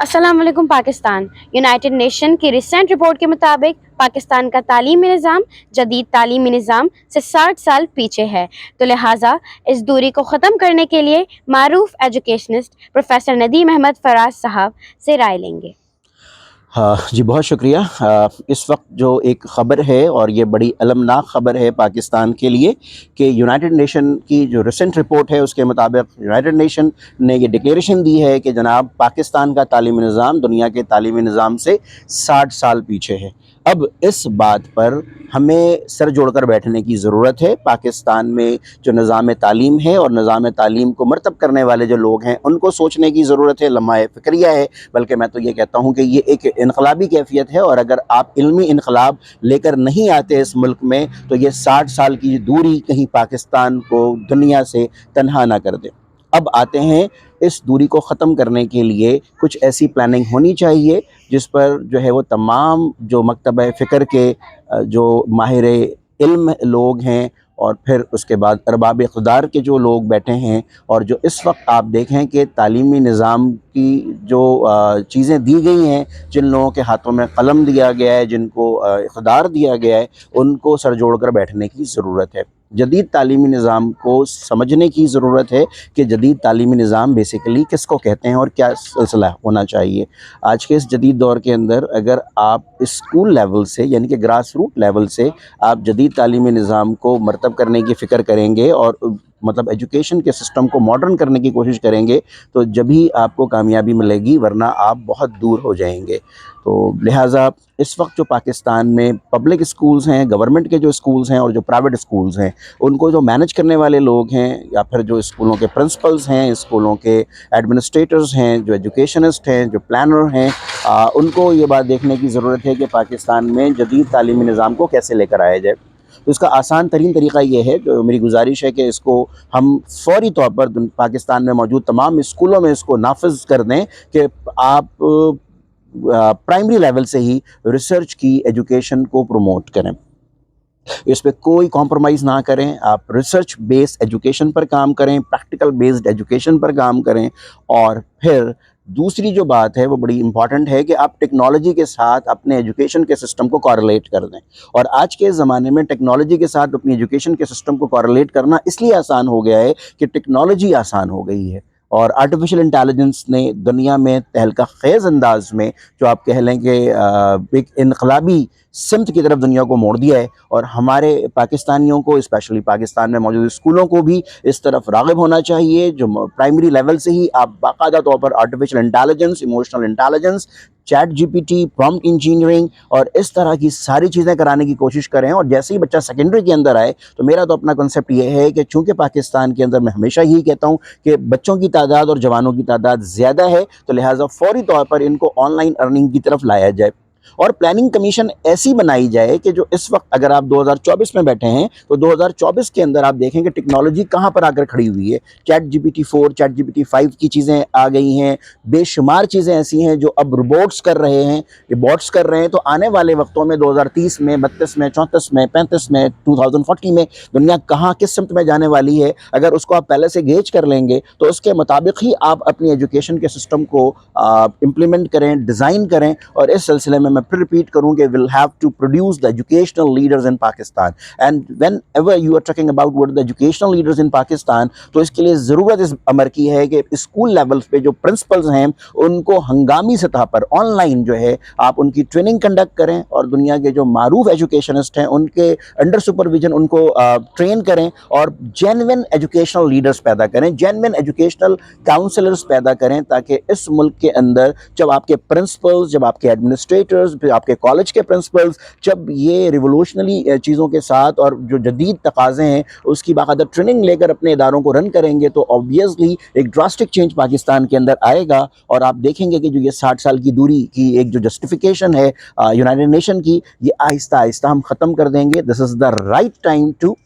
अस्सलाम वालेकुम Pakistan. United nation की रिसेंट रिपोर्ट के मुताबिक पाकिस्तान का तालीमी निज़ाम जदीद तालीमी निज़ाम से 60 साल पीछे है, तो लिहाजा इस दूरी को ख़त्म करने के लिए मारूफ एजुकेशनिस्ट प्रोफेसर नदीम अहमद फराज साहब से राय लेंगे। हाँ जी, बहुत शुक्रिया। इस वक्त जो एक ख़बर है और ये बड़ी अलमनाक ख़बर है पाकिस्तान के लिए कि यूनाइटेड नेशन की जो रिसेंट रिपोर्ट है उसके मुताबिक यूनाइटेड नेशन ने ये डिक्लेरेशन दी है कि जनाब पाकिस्तान का तालीमी निज़ाम दुनिया के तालीमी निज़ाम से 60 साल पीछे है। अब इस बात पर हमें सर जोड़कर बैठने की ज़रूरत है। पाकिस्तान में जो निज़ाम तालीम है और निज़ाम तालीम को मरतब करने वाले जो लोग हैं उनको सोचने की ज़रूरत है, लम्हा फ़िक्रिया है। बल्कि मैं तो ये कहता हूँ कि ये एक इनकलाबी कैफियत है, और अगर आप इल्मी इनकलाब लेकर नहीं आते इस मुल्क में तो ये 60 साल की दूरी कहीं पाकिस्तान को दुनिया से तन्हा ना कर दे। अब आते हैं, इस दूरी को ख़त्म करने के लिए कुछ ऐसी प्लानिंग होनी चाहिए जिस पर जो है वो तमाम जो मकतब फ़िक्र के जो माहिर इल्म लोग हैं और फिर उसके बाद अरबाब इक़्तिदार के जो लोग बैठे हैं, और जो इस वक्त आप देखें कि तालीमी निज़ाम की जो चीज़ें दी गई हैं, जिन लोगों के हाथों में कलम दिया गया है, जिनको इक़्तिदार दिया गया है, उनको सर जोड़ कर बैठने की ज़रूरत है। जदीद तालीमी निज़ाम को समझने की ज़रूरत है कि जदीद तालीमी निज़ाम बेसिकली किसको कहते हैं और क्या सिलसिला होना चाहिए। आज के इस जदीद दौर के अंदर अगर आप स्कूल लेवल से यानी कि ग्रास रूट लेवल से आप जदीद तालीमी निज़ाम को मरतब करने की फ़िक्र करेंगे और मतलब एजुकेशन के सिस्टम को मॉडर्न करने की कोशिश करेंगे तो जब ही आपको कामयाबी मिलेगी, वरना आप बहुत दूर हो जाएंगे। तो लिहाजा इस वक्त जो पाकिस्तान में पब्लिक स्कूल्स हैं, गवर्नमेंट के जो स्कूल्स हैं और जो प्राइवेट स्कूल्स हैं, उनको जो मैनेज करने वाले लोग हैं या फिर जो स्कूलों के प्रिंसिपल्स हैं, स्कूलों के एडमिनिस्ट्रेटर्स हैं, जो एजुकेशनिस्ट हैं, जो प्लानर हैं, उनको ये बात देखने की ज़रूरत है कि पाकिस्तान में जदीद तालीमी निज़ाम को कैसे लेकर आया जाए। तो इसका आसान तरीन तरीक़ा ये है, जो मेरी गुजारिश है कि इसको हम फ़ौरी तौर पर पाकिस्तान में मौजूद तमाम स्कूलों में इसको नाफिज कर दें कि आप प्राइमरी लेवल से ही रिसर्च की एजुकेशन को प्रमोट करें। इस पे कोई कॉम्प्रोमाइज़ ना करें, आप रिसर्च बेस्ड एजुकेशन पर काम करें, प्रैक्टिकल बेस्ड एजुकेशन पर काम करें। और फिर दूसरी जो बात है वो बड़ी इंपॉर्टेंट है कि आप टेक्नोलॉजी के साथ अपने एजुकेशन के सिस्टम को कॉरलेट कर दें। और आज के ज़माने में टेक्नोलॉजी के साथ अपनी एजुकेशन के सिस्टम को कॉरलेट करना इसलिए आसान हो गया है कि टेक्नोलॉजी आसान हो गई है, और आर्टिफिशियल इंटेलिजेंस ने दुनिया में तहलका खेज़ अंदाज में जो आप कह लें कि एक इनकलाबी सिमत की तरफ दुनिया को मोड़ दिया है। और हमारे पाकिस्तानियों को, स्पेशली पाकिस्तान में मौजूद स्कूलों को भी इस तरफ राग़िब होना चाहिए, जो प्राइमरी लेवल से ही आप बाकायदा तौर पर artificial intelligence, emotional intelligence, chat GPT, prompt engineering और इस तरह की सारी चीज़ें कराने की कोशिश करें। और जैसे ही बच्चा सेकेंडरी के अंदर आए तो मेरा तो अपना कॉन्सेप्ट ये है कि चूँकि पाकिस्तान के अंदर मैं हमेशा यही कहता हूँ कि बच्चों की तादाद और जवानों की तादाद ज़्यादा है, तो लिहाजा फ़ौरी तौर पर इनको ऑनलाइन अर्निंग की तरफ लाया जाए। और प्लानिंग कमीशन ऐसी बनाई जाए कि जो इस वक्त अगर आप 2024 में बैठे हैं तो 2024 के अंदर आप देखें कि टेक्नोलॉजी कहाँ पर आकर खड़ी हुई है। चैट जीपीटी 4, चैट जीपीटी 5 की चीज़ें आ गई हैं, बेशुमार चीज़ें ऐसी हैं जो अब रोबोट्स कर रहे हैं, ये बॉट्स कर रहे हैं। तो आने वाले वक्तों में 2030 में, 32 में, 34 में, 35 में, 2040 में दुनिया कहाँ किस सिमत में जाने वाली है, अगर उसको आप पहले से गेज कर लेंगे तो उसके मुताबिक ही आप अपनी एजुकेशन के सिस्टम को इम्प्लीमेंट करें, डिज़ाइन करें। और इस सिलसिले में मैं फिर रिपीट करूं कि will have to produce the educational leaders in Pakistan. And whenever you are talking about what the educational leaders in Pakistan, तो इसके लिए ज़रूरत इस अमर की है कि स्कूल लेवल पे जो प्रिंसिपल्स हैं उनको हंगामी सतह पर ऑनलाइन जो है आप उनकी ट्रेनिंग कंडक्ट करें, और दुनिया के जो मारूफ एजुकेशनिस्ट हैं उनके अंडर सुपरविजन उनको ट्रेन करें, और जेन्युइन एजुकेशनल लीडर्स पैदा करें, जेन्युइन एजुकेशनल काउंसलर्स पैदा करें, ताकि इस मुल्क के अंदर जब आपके प्रिंसिपल्स, जब आपके एडमिनिस्ट्रेटर्स, फिर आपके कॉलेज के प्रिंसिपल्स जब ये रिवोल्यूशनरी चीज़ों के साथ और जो जदीद तकाज़े हैं उसकी बाकायदा ट्रेनिंग लेकर अपने इदारों को रन करेंगे, तो ऑब्वियसली एक ड्रास्टिक चेंज पाकिस्तान के अंदर आएगा। और आप देखेंगे कि जो ये 60 साल की दूरी की एक जो जस्टिफिकेशन है यूनाइटेड नेशन की, ये आहिस्ता आहिस्ता हम ख़त्म कर देंगे। This is the right time to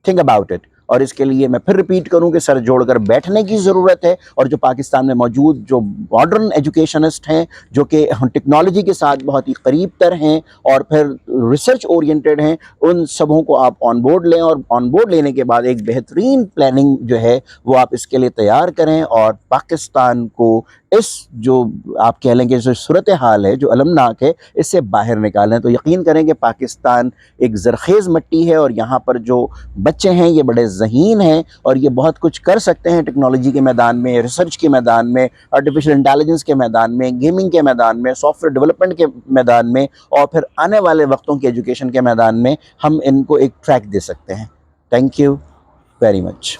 think about it. और इसके लिए मैं फिर रिपीट करूं कि सर जोड़कर बैठने की ज़रूरत है, और जो पाकिस्तान में मौजूद जो मॉडर्न एजुकेशनिस्ट हैं, जो कि टेक्नोलॉजी के साथ बहुत ही करीब तर हैं और फिर रिसर्च ओरिएंटेड हैं, उन सबों को आप ऑन बोर्ड लें। और ऑन बोर्ड लेने के बाद एक बेहतरीन प्लानिंग जो है वो आप इसके लिए तैयार करें, और पाकिस्तान को اس جو آپ کہہ لیں کہ جو صورتحال ہے، جو المناک ہے، اس سے باہر نکالیں۔ تو یقین کریں کہ پاکستان ایک زرخیز مٹی ہے، اور یہاں پر جو بچے ہیں یہ بڑے ذہین ہیں، اور یہ بہت کچھ کر سکتے ہیں ٹیکنالوجی کے میدان میں، ریسرچ کے میدان میں، آرٹیفیشل انٹیلیجنس کے میدان میں، گیمنگ کے میدان میں، سافٹ ویئر ڈیولپمنٹ کے میدان میں، اور پھر آنے والے وقتوں کے ایجوکیشن کے میدان میں ہم ان کو ایک ٹریک دے سکتے ہیں۔ Thank you very much.